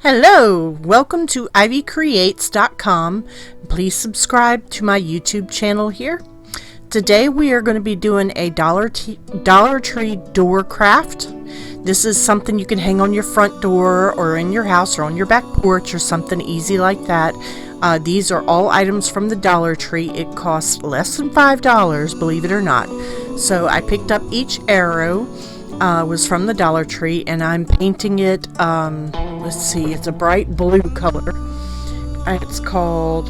Hello, welcome to Ivycreates.com. Please subscribe to my YouTube channel here. Today we are going to be doing a Dollar Tree door craft. This is something you can hang on your front door or in your house or on your back porch or something easy like that. These are all items from the Dollar Tree. It costs less than $5, believe it or not. So I picked up each arrow. Was from the Dollar Tree, and I'm painting it, let's see, it's a bright blue color. It's called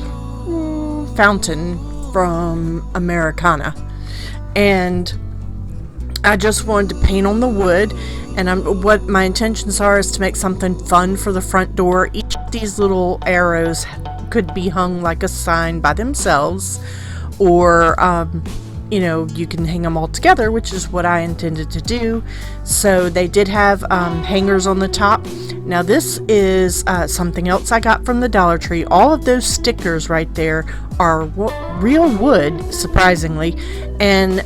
Fountain from Americana. And I just wanted to paint on the wood, and what my intentions are is to make something fun for the front door. Each of these little arrows could be hung like a sign by themselves, or you know, you can hang them all together, which is what I intended to do. So they did have hangers on the top. Now this is something else I got from the Dollar Tree. All of those stickers right there are real wood, surprisingly, and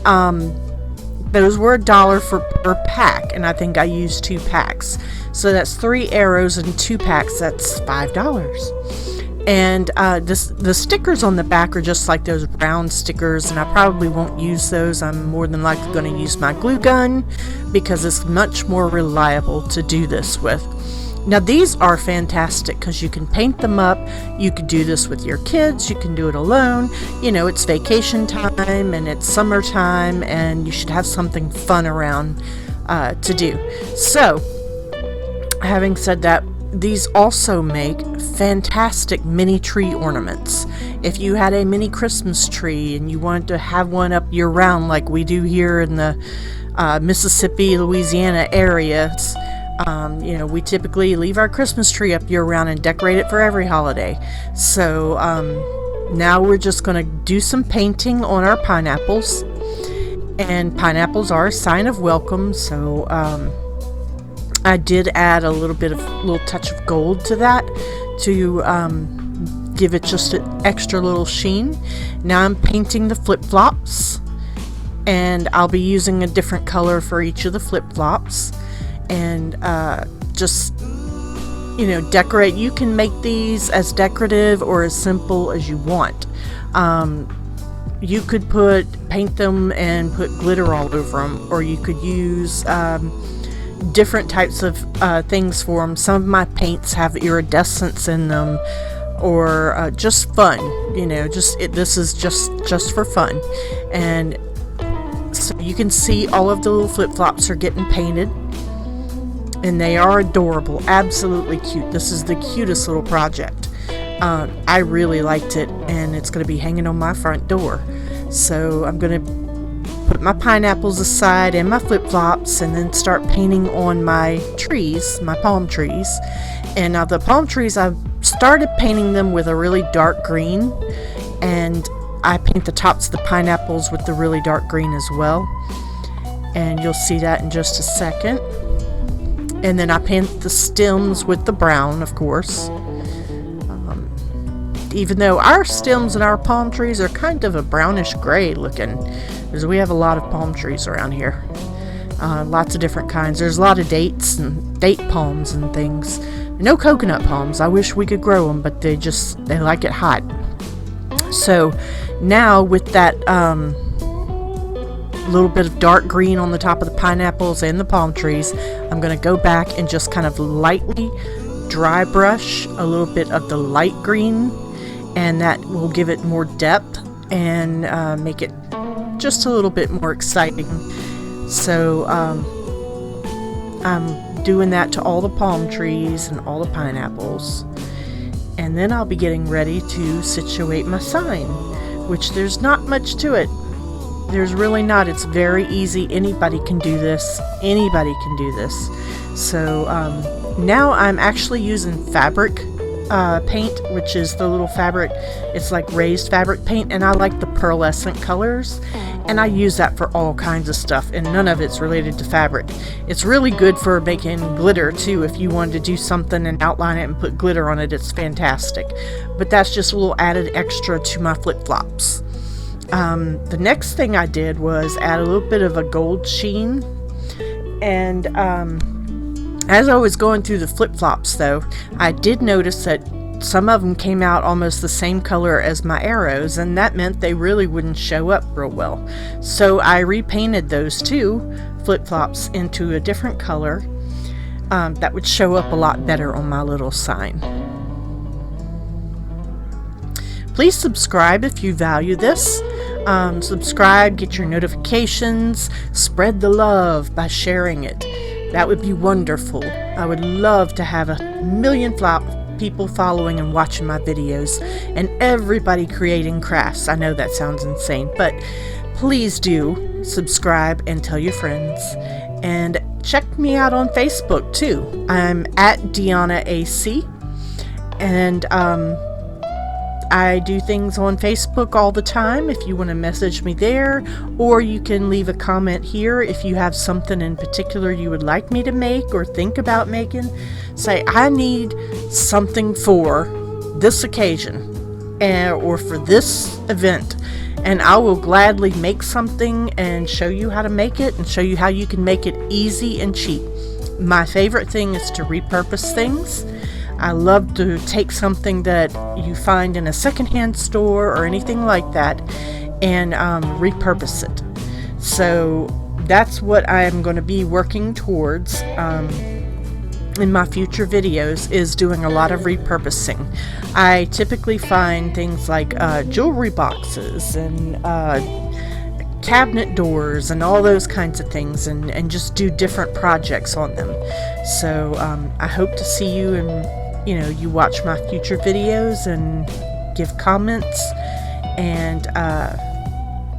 those were $1 per pack, and I think I used 2 packs. So that's 3 arrows and 2 packs. That's $5. And the stickers on the back are just like those round stickers, and I probably won't use those. I'm more than likely going to use my glue gun because it's much more reliable to do this with. Now these are fantastic because you can paint them up. You could do this with your kids. You can do it alone. You know, it's vacation time and it's summertime, and you should have something fun around to do. So, having said that, these also make fantastic mini tree ornaments. If you had a mini Christmas tree and you wanted to have one up year round like we do here in the Mississippi, Louisiana areas, you know, we typically leave our Christmas tree up year round and decorate it for every holiday. So now we're just going to do some painting on our pineapples. And pineapples are a sign of welcome, so I did add a little touch of gold to that to give it just an extra little sheen. Now I'm painting the flip-flops, and I'll be using a different color for each of the flip-flops, and just, you know, decorate. You can make these as decorative or as simple as you want. You could paint them and put glitter all over them, or you could use different types of things for them. Some of my paints have iridescence in them, or just fun, you know, this is just for fun. And so you can see all of the little flip-flops are getting painted, and they are adorable, absolutely cute. This is the cutest little project. I really liked it, and it's going to be hanging on my front door. So I'm going to put my pineapples aside and my flip-flops, and then start painting on my trees, my palm trees. And now the palm trees, I've started painting them with a really dark green, and I paint the tops of the pineapples with the really dark green as well, and you'll see that in just a second. And then I paint the stems with the brown, of course, even though our stems and our palm trees are kind of a brownish gray looking, because we have a lot of palm trees around here. Lots of different kinds. There's a lot of dates and date palms and things. No coconut palms. I wish we could grow them, but they like it hot. So now with that little bit of dark green on the top of the pineapples and the palm trees, I'm going to go back and just kind of lightly dry brush a little bit of the light green, and that will give it more depth and make it just a little bit more exciting. So I'm doing that to all the palm trees and all the pineapples, and then I'll be getting ready to situate my sign, which there's not much to it. There's really not. It's very easy. Anybody can do this. So now I'm actually using fabric paint, which is the little fabric. It's like raised fabric paint, and I like the pearlescent colors, and I use that for all kinds of stuff, and none of it's related to fabric. It's really good for making glitter too. If you wanted to do something and outline it and put glitter on it, it's fantastic. But that's just a little added extra to my flip-flops. The next thing I did was add a little bit of a gold sheen, And as I was going through the flip-flops though, I did notice that some of them came out almost the same color as my arrows, and that meant they really wouldn't show up real well. So I repainted those two flip-flops into a different color that would show up a lot better on my little sign. Please subscribe if you value this. Subscribe, get your notifications, spread the love by sharing it. That would be wonderful. I would love to have 1,000,000 people following and watching my videos, and everybody creating crafts. I know that sounds insane, but please do subscribe and tell your friends. And check me out on Facebook too. I'm at DeannaAC, and I do things on Facebook all the time if you want to message me there, or you can leave a comment here if you have something in particular you would like me to make or think about making. Say, I need something for this occasion or for this event, and I will gladly make something and show you how to make it and show you how you can make it easy and cheap. My favorite thing is to repurpose things. I love to take something that you find in a secondhand store or anything like that and repurpose it. So that's what I am going to be working towards in my future videos, is doing a lot of repurposing. I typically find things like jewelry boxes and cabinet doors and all those kinds of things, and just do different projects on them. So I hope to see you and you watch my future videos and give comments, and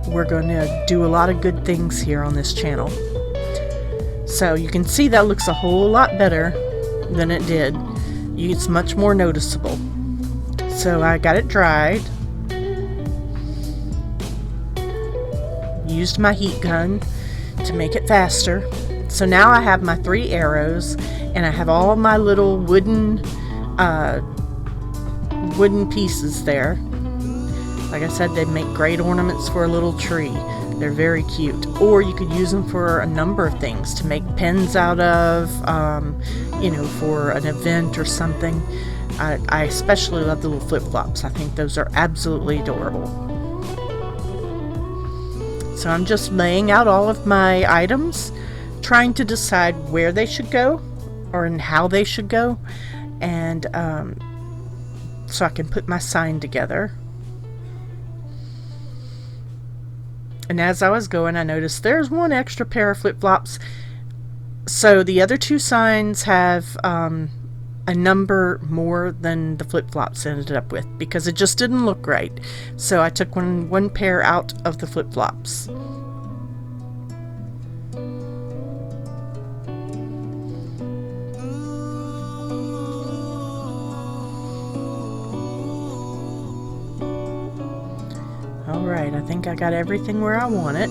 we're going to do a lot of good things here on this channel. So you can see that looks a whole lot better than it did. It's much more noticeable. So I got it dried, used my heat gun to make it faster. So now I have my 3 arrows, and I have all my little wooden pieces there. Like I said, they make great ornaments for a little tree. They're very cute. Or you could use them for a number of things, to make pens out of, for an event or something. I especially love the little flip-flops. I think those are absolutely adorable. So I'm just laying out all of my items, trying to decide where they should go or in how they should go, and so I can put my sign together. And as I was going, I noticed there's one extra pair of flip-flops. So the other 2 signs have a number more than the flip-flops ended up with, because it just didn't look right. So I took one pair out of the flip-flops. Alright, I think I got everything where I want it.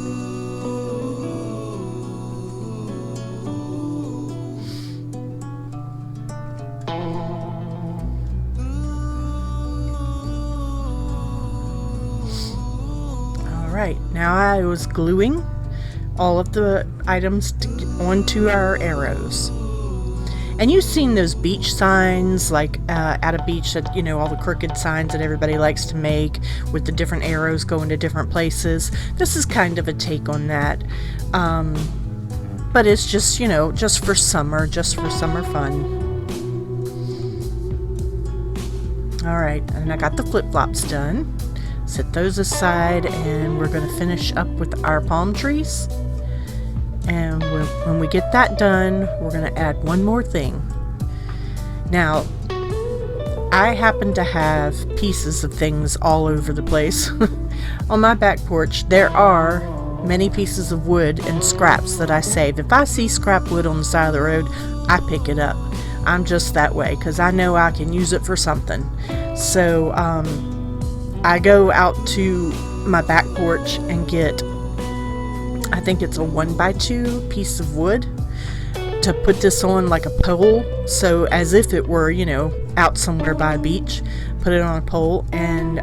Alright, now I was gluing all of the items onto our arrows. And you've seen those beach signs, like at a beach, that all the crooked signs that everybody likes to make with the different arrows going to different places. This is kind of a take on that, but it's just just for summer fun. All right, and I got the flip-flops done. Set those aside, and we're going to finish up with our palm trees. And when we get that done, we're going to add one more thing. Now, I happen to have pieces of things all over the place. On my back porch, there are many pieces of wood and scraps that I save. If I see scrap wood on the side of the road, I pick it up. I'm just that way, because I know I can use it for something. So I go out to my back porch and get, I think it's a 1x2 piece of wood, to put this on like a pole, so as if it were out somewhere by a beach. Put it on a pole, and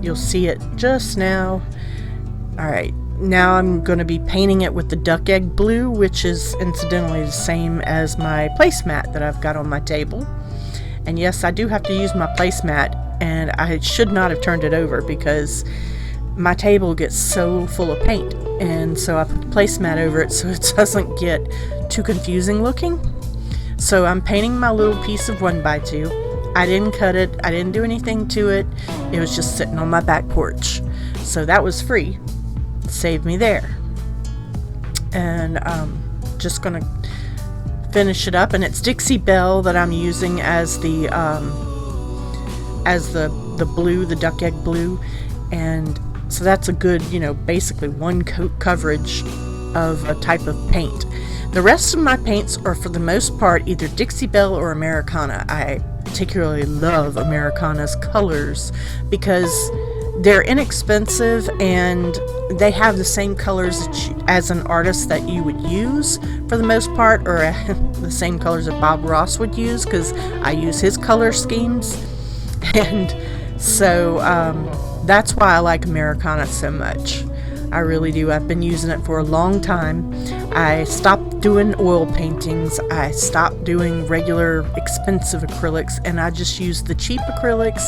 you'll see it just now. Alright, now I'm going to be painting it with the duck egg blue, which is incidentally the same as my placemat that I've got on my table. And yes, I do have to use my placemat, and I should not have turned it over because my table gets so full of paint, and so I put the placemat over it so it doesn't get too confusing looking. So I'm painting my little piece of 1x2. I didn't cut it, I didn't do anything to it. It was just sitting on my back porch. So that was free. Saved me there. And just gonna finish it up, and it's Dixie Belle that I'm using as the blue, the duck egg blue. And so that's a good, basically one coat coverage of a type of paint. The rest of my paints are for the most part either Dixie Belle or Americana. I particularly love Americana's colors because they're inexpensive and they have the same colors as an artist that you would use for the most part, or the same colors that Bob Ross would use, because I use his color schemes. And so that's why I like Americana so much. I really do. I've been using it for a long time. I stopped doing oil paintings. I stopped doing regular expensive acrylics, and I just use the cheap acrylics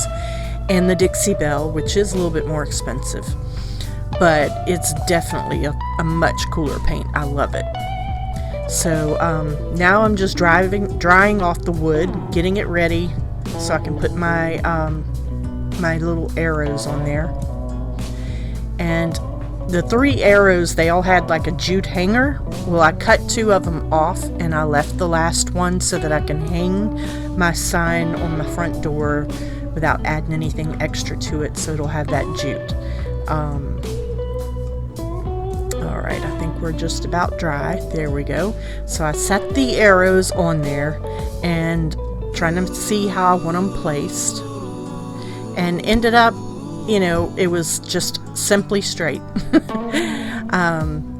and the Dixie Belle, which is a little bit more expensive. But it's definitely a much cooler paint. I love it. So now I'm just drying off the wood, getting it ready so I can put my my little arrows on there. And the 3 arrows, they all had like a jute hanger. Well, I cut 2 of them off and I left the last one so that I can hang my sign on my front door without adding anything extra to it, so it'll have that jute. Alright, I think we're just about dry. There we go. So I set the arrows on there and trying to see how I want them placed, and ended up, it was just simply straight.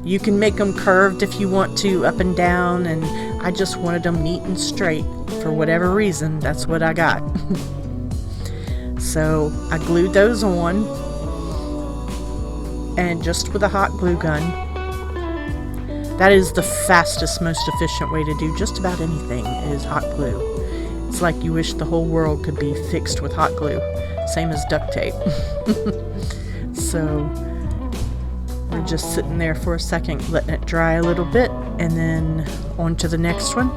You can make them curved if you want to, up and down, and I just wanted them neat and straight. For whatever reason, that's what I got. So I glued those on, and just with a hot glue gun. That is the fastest, most efficient way to do just about anything, is hot glue. It's like you wish the whole world could be fixed with hot glue. Same as duct tape. So we're just sitting there for a second, letting it dry a little bit, and then on to the next one.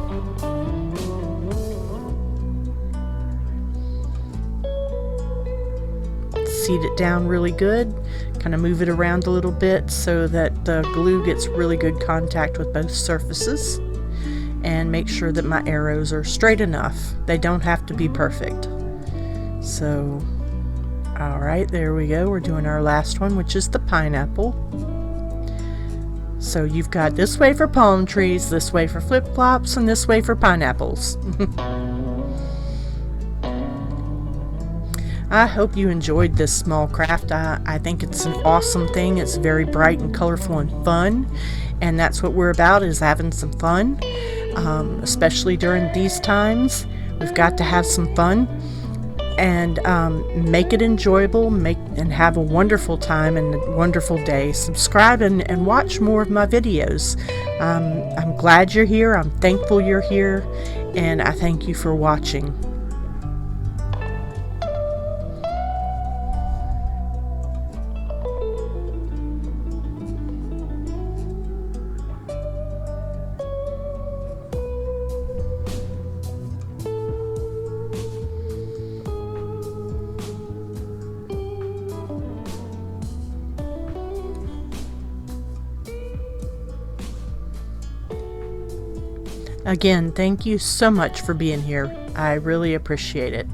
Seat it down really good, kind of move it around a little bit so that the glue gets really good contact with both surfaces, and make sure that my arrows are straight enough. They don't have to be perfect. So, alright, there we go. We're doing our last one, which is the pineapple. So you've got this way for palm trees, this way for flip-flops, and this way for pineapples. I hope you enjoyed this small craft. I think it's an awesome thing. It's very bright and colorful and fun, and that's what we're about, is having some fun. Especially during these times, we've got to have some fun and make it enjoyable, and have a wonderful time and a wonderful day. Subscribe and watch more of my videos. I'm glad you're here. I'm thankful you're here, and I thank you for watching. Again, thank you so much for being here. I really appreciate it.